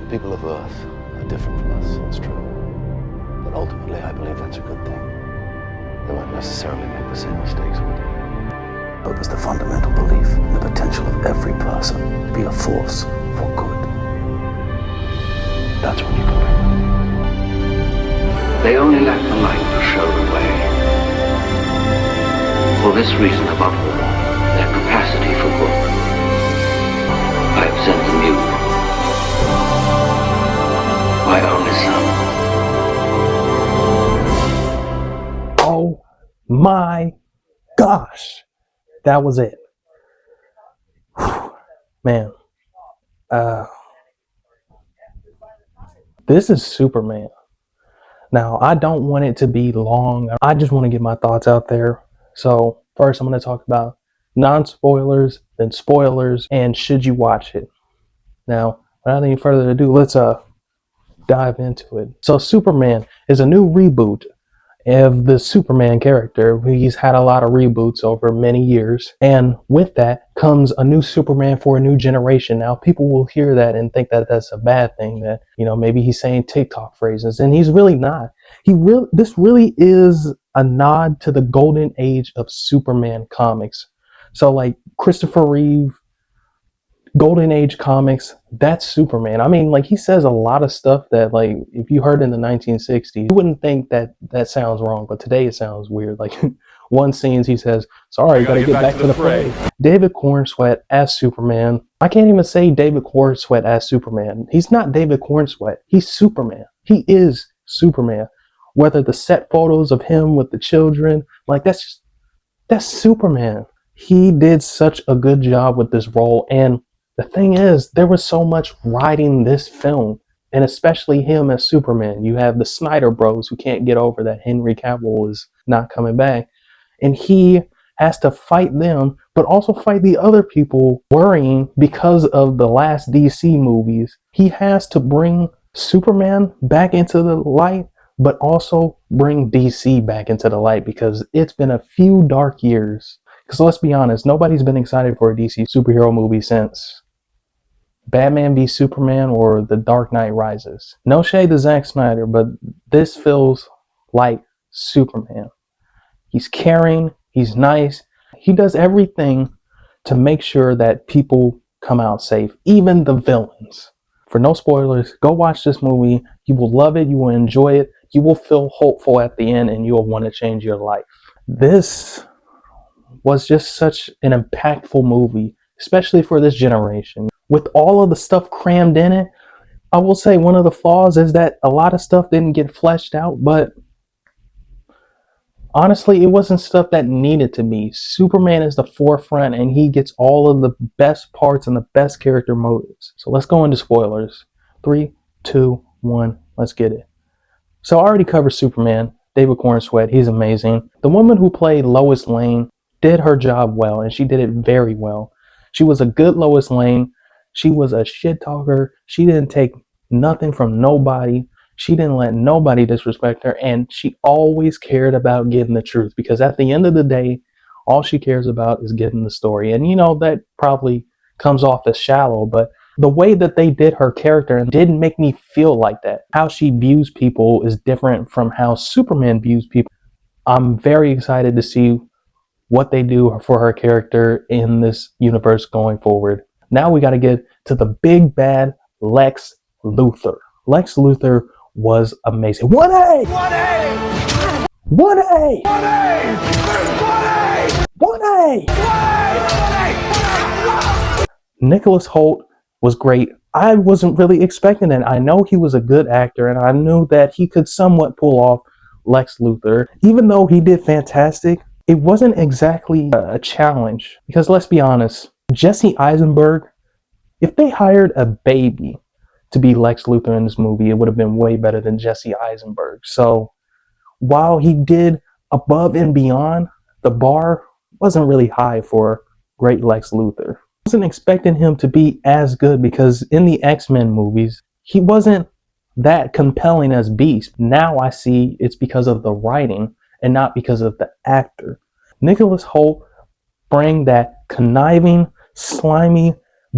The people of Earth are different from us, it's true. But ultimately, I believe that's a good thing. They won't necessarily make the same mistakes we do. It was the fundamental belief in the potential of every person to be a force for good. That's what you can bring. They only lack the light to show the way. For this reason, above all, their capacity for good. I have sent them you, my only son. Oh my gosh, that was it. Whew. Man, this is Superman. Now, I don't want it to be long. I just want to get my thoughts out there. So first, I'm going to talk about non-spoilers, then spoilers, and should you watch it. Now, without any further ado, let's dive into it. So Superman is a new reboot of the Superman character. He's had a lot of reboots over many years, and with that comes a new Superman for a new generation. Now, people will hear that and think that that's a bad thing, that, you know, maybe he's saying TikTok phrases, and he's really not. This really is a nod to the golden age of Superman comics. So like Christopher Reeve, Golden Age comics, that's Superman. I mean, like, he says a lot of stuff that, like, if you heard in the 1960s, you wouldn't think that that sounds wrong, but today it sounds weird. Like, one scene he says, sorry, you gotta get back to the fray. David Cornsweet as Superman. I can't even say David Cornsweet as Superman. He's not David Cornsweet. He's Superman. He is Superman. Whether the set photos of him with the children, like, that's Superman. He did such a good job with this role, and the thing is, there was so much riding this film, and especially him as Superman. You have the Snyder Bros who can't get over that Henry Cavill is not coming back, and he has to fight them, but also fight the other people worrying because of the last DC movies. He has to bring Superman back into the light, but also bring DC back into the light, because it's been a few dark years. Because let's be honest, nobody's been excited for a DC superhero movie since Batman v Superman or The Dark Knight Rises. No shade to Zack Snyder, but this feels like Superman. He's caring, he's nice, he does everything to make sure that people come out safe, even the villains. For no spoilers, go watch this movie. You will love it, you will enjoy it, you will feel hopeful at the end, and you will want to change your life. This was just such an impactful movie, especially for this generation. With all of the stuff crammed in it, I will say one of the flaws is that a lot of stuff didn't get fleshed out, but honestly, it wasn't stuff that needed to be. Superman is the forefront, and he gets all of the best parts and the best character motives. So let's go into spoilers. 3, 2, 1, let's get it. So I already covered Superman, David Cornsweet, he's amazing. The woman who played Lois Lane did her job well, and she did it very well. She was a good Lois Lane. She was a shit talker. She didn't take nothing from nobody. She didn't let nobody disrespect her, and she always cared about getting the truth, because at the end of the day, all she cares about is getting the story. And you know, that probably comes off as shallow, but the way that they did her character didn't make me feel like that. How she views people is different from how Superman views people. I'm very excited to see what they do for her character in this universe going forward. Now we got to get to the big bad Lex Luthor. Lex Luthor was amazing. 1A! 1A! 1A! 1A! 1A! Nicholas Hoult was great. I wasn't really expecting it. I know he was a good actor, and I knew that he could somewhat pull off Lex Luthor. Even though he did fantastic, it wasn't exactly a challenge, because let's be honest, Jesse Eisenberg, if they hired a baby to be Lex Luthor in this movie, it would have been way better than Jesse Eisenberg. So while he did above and beyond, the bar wasn't really high for great Lex Luthor. I wasn't expecting him to be as good, because in the X-Men movies, he wasn't that compelling as Beast. Now I see it's because of the writing and not because of the actor. Nicholas Hoult bring that conniving, slimy,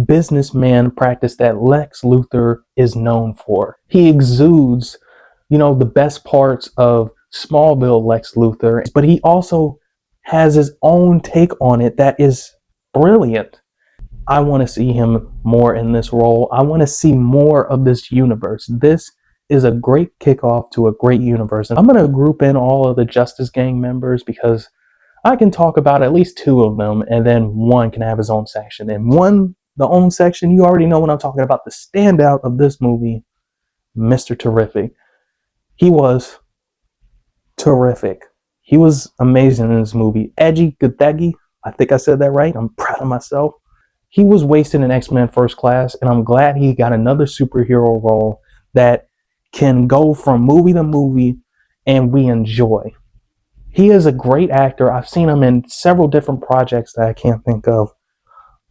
businessman practice that Lex Luthor is known for. He exudes, the best parts of Smallville Lex Luthor, but he also has his own take on it that is brilliant. I want to see him more in this role. I want to see more of this universe. This is a great kickoff to a great universe. And I'm going to group in all of the Justice Gang members because I can talk about at least two of them, and then one can have his own section. And the own section, you already know what I'm talking about. The standout of this movie, Mr. Terrific. He was terrific. He was amazing in this movie. Eji Gadegi, I think I said that right. I'm proud of myself. He was wasted in X-Men First Class, and I'm glad he got another superhero role that can go from movie to movie and we enjoy. He is a great actor. I've seen him in several different projects that I can't think of,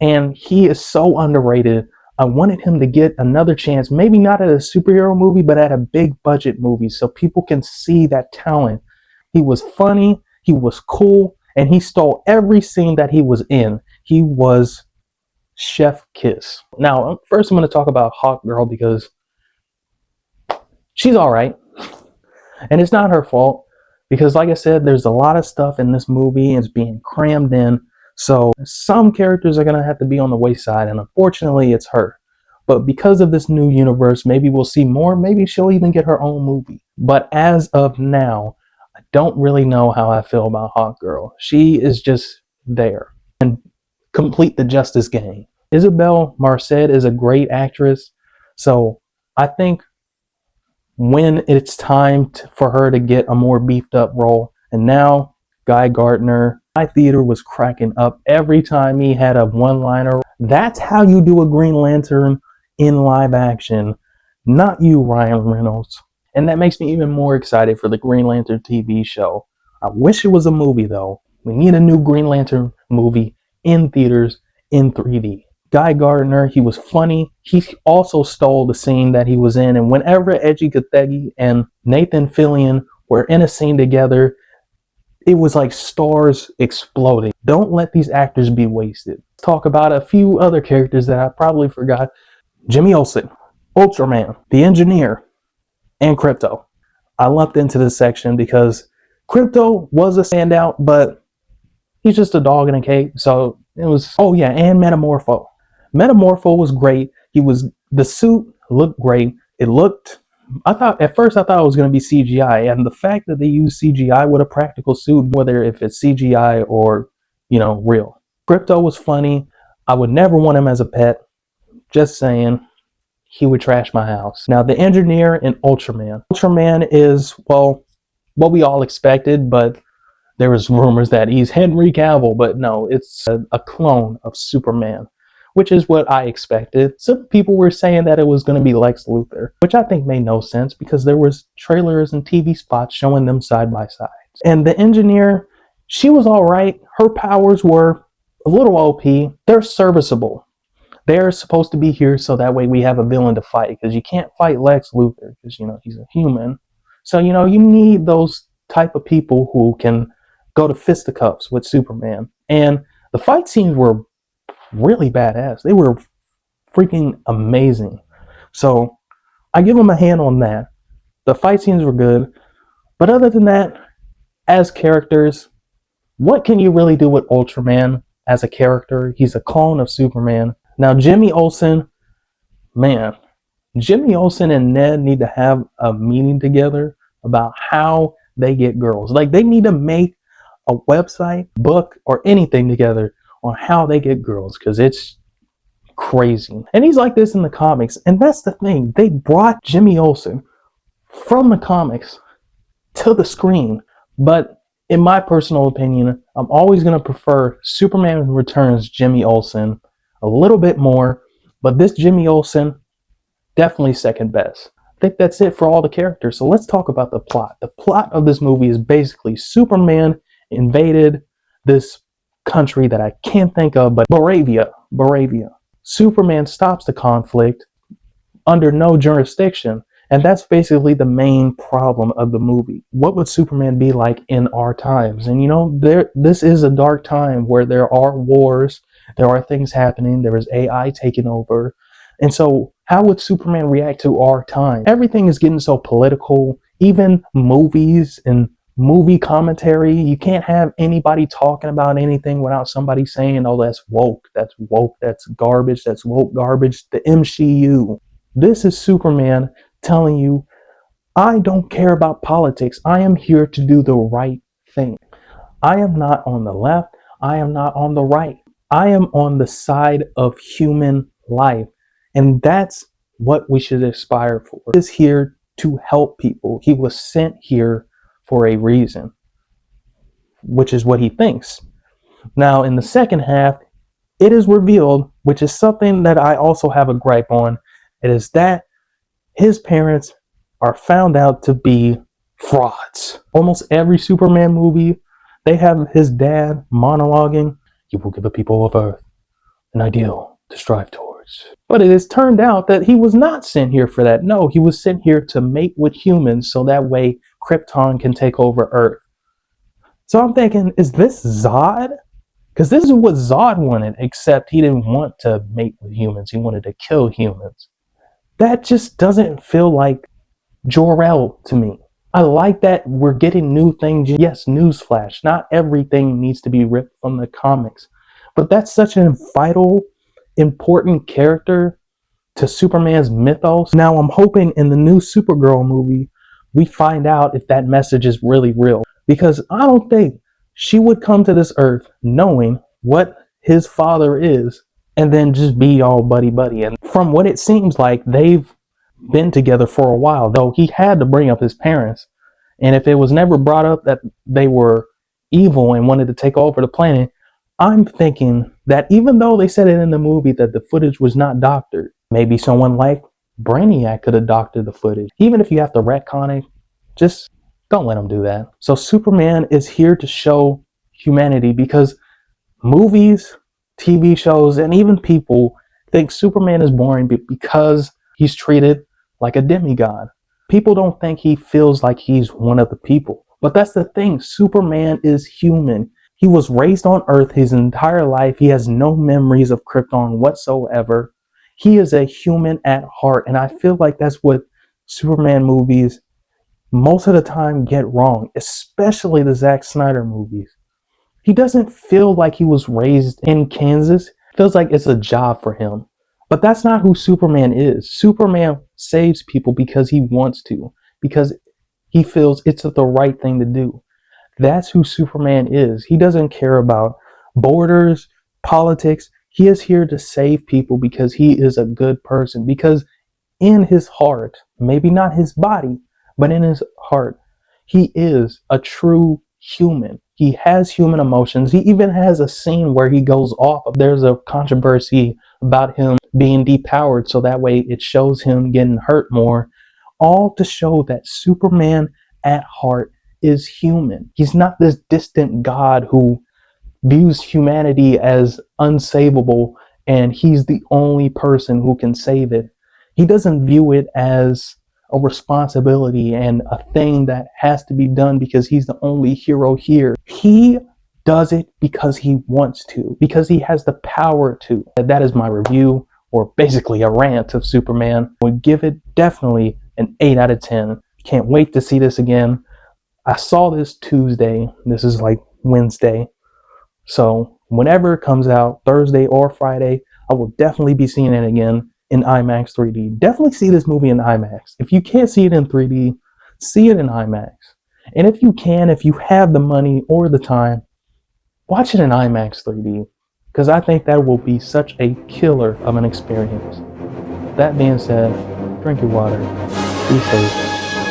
and he is so underrated. I wanted him to get another chance, maybe not at a superhero movie, but at a big budget movie so people can see that talent. He was funny, he was cool, and he stole every scene that he was in. He was Chef Kiss. Now, first I'm going to talk about Hawkgirl because she's all right. And it's not her fault because, like I said, there's a lot of stuff in this movie and it's being crammed in. So some characters are going to have to be on the wayside, and unfortunately it's her. But because of this new universe, maybe we'll see more. Maybe she'll even get her own movie. But as of now, I don't really know how I feel about Hawkgirl. She is just there and complete the Justice Gang. Isabel Marcet is a great actress. So I think when it's time for her to get a more beefed up role, and now Guy Gardner, my theater was cracking up every time he had a one-liner. That's how you do a Green Lantern in live action, not you, Ryan Reynolds. And that makes me even more excited for the Green Lantern TV show. I wish it was a movie though. We need a new Green Lantern movie in theaters in 3D. Guy Gardner, he was funny. He also stole the scene that he was in. And whenever Eji Gadegi and Nathan Fillion were in a scene together, it was like stars exploding. Don't let these actors be wasted. Let's talk about a few other characters that I probably forgot. Jimmy Olsen, Ultraman, the Engineer, and Crypto. I lumped into this section because Crypto was a standout, but he's just a dog in a cage. So it was, oh yeah, and Metamorpho. Metamorpho was great. The suit looked great. At first I thought it was going to be CGI, and the fact that they use CGI with a practical suit, whether if it's CGI or, real. Crypto was funny. I would never want him as a pet. Just saying, he would trash my house. Now, the Engineer and Ultraman. Ultraman is, well, what we all expected, but there was rumors that he's Henry Cavill, but no, it's a clone of Superman, which is what I expected. Some people were saying that it was going to be Lex Luthor, which I think made no sense because there was trailers and TV spots showing them side by side. And the Engineer, she was all right. Her powers were a little OP. They're serviceable. They're supposed to be here so that way we have a villain to fight, because you can't fight Lex Luthor because, he's a human. So, you need those type of people who can go to fisticuffs with Superman. And the fight scenes were really badass. They were freaking amazing. So I give them a hand on that. The fight scenes were good. But other than that, as characters, what can you really do with Ultraman as a character? He's a clone of Superman. Now, Jimmy Olsen, man, Jimmy Olsen and Ned need to have a meeting together about how they get girls. Like, they need to make a website, book, or anything together on how they get girls, because it's crazy. And he's like this in the comics. And that's the thing. They brought Jimmy Olsen from the comics to the screen. But in my personal opinion, I'm always going to prefer Superman Returns Jimmy Olsen a little bit more, but this Jimmy Olsen, definitely second best. I think that's it for all the characters. So let's talk about the plot. The plot of this movie is basically Superman invaded this country that I can't think of, but Baravia. Superman stops the conflict under no jurisdiction, and that's basically the main problem of the movie. What would Superman be like in our times? And this is a dark time where there are wars, There are things happening. There is AI taking over. And so how would Superman react to our time? Everything is getting so political. Even movies and movie commentary, you can't have anybody talking about anything without somebody saying, oh, that's woke, that's garbage, that's woke garbage. The MCU. This is Superman telling you, I don't care about politics. I am here to do the right thing. I am not on the left. I am not on the right. I am on the side of human life. And that's what we should aspire for. He is here to help people. He was sent here for a reason, which is what he thinks. Now, in the second half, it is revealed, which is something that I also have a gripe on. It is that his parents are found out to be frauds. Almost every Superman movie, they have his dad monologuing, "You will give the people of Earth an ideal to strive towards." But it has turned out that he was not sent here for that. No, he was sent here to mate with humans so that way Krypton can take over Earth. So I'm thinking, is this Zod? Because this is what Zod wanted, except he didn't want to mate with humans. He wanted to kill humans. That just doesn't feel like Jor-El to me. I like that we're getting new things. Yes, newsflash. Not everything needs to be ripped from the comics. But that's such a vital, important character to Superman's mythos. Now I'm hoping in the new Supergirl movie, we find out if that message is really real. Because I don't think she would come to this earth knowing what his father is and then just be all buddy-buddy. And from what it seems like, they've been together for a while, though he had to bring up his parents. And if it was never brought up that they were evil and wanted to take over the planet, I'm thinking that even though they said it in the movie that the footage was not doctored, maybe someone like Brainiac could have doctored the footage. Even if you have to retcon it, just don't let them do that. So Superman is here to show humanity, because movies, TV shows, and even people think Superman is boring because he's treated like a demigod. People don't think he feels like he's one of the people. But that's the thing. Superman is human. He was raised on Earth his entire life. He has no memories of Krypton whatsoever. He is a human at heart. And I feel like that's what Superman movies most of the time get wrong, especially the Zack Snyder movies. He doesn't feel like he was raised in Kansas. It feels like it's a job for him. But that's not who Superman is. Superman saves people because he wants to, because he feels it's the right thing to do. That's who Superman is. He doesn't care about borders, politics. He is here to save people because he is a good person. Because in his heart, maybe not his body, but in his heart, he is a true human. He has human emotions. He even has a scene where he goes off. There's a controversy about him being depowered, so that way it shows him getting hurt more, all to show that Superman at heart is human. He's not this distant god who views humanity as unsavable and he's the only person who can save it. He doesn't view it as a responsibility and a thing that has to be done because he's the only hero here. He does it because he wants to, because he has the power to. That is my review, or basically a rant of Superman. I would give it definitely an 8 out of 10. Can't wait to see this again. I saw this Tuesday. This is like Wednesday. So whenever it comes out, Thursday or Friday, I will definitely be seeing it again in IMAX 3D. Definitely see this movie in IMAX. If you can't see it in 3D, see it in IMAX. And if you can, if you have the money or the time, watch it in IMAX 3D, because I think that will be such a killer of an experience. That being said, drink your water, be safe,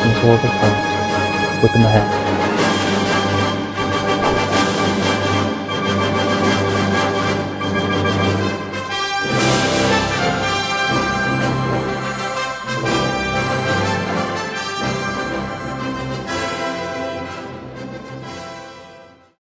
and enjoy the times with the Mahat.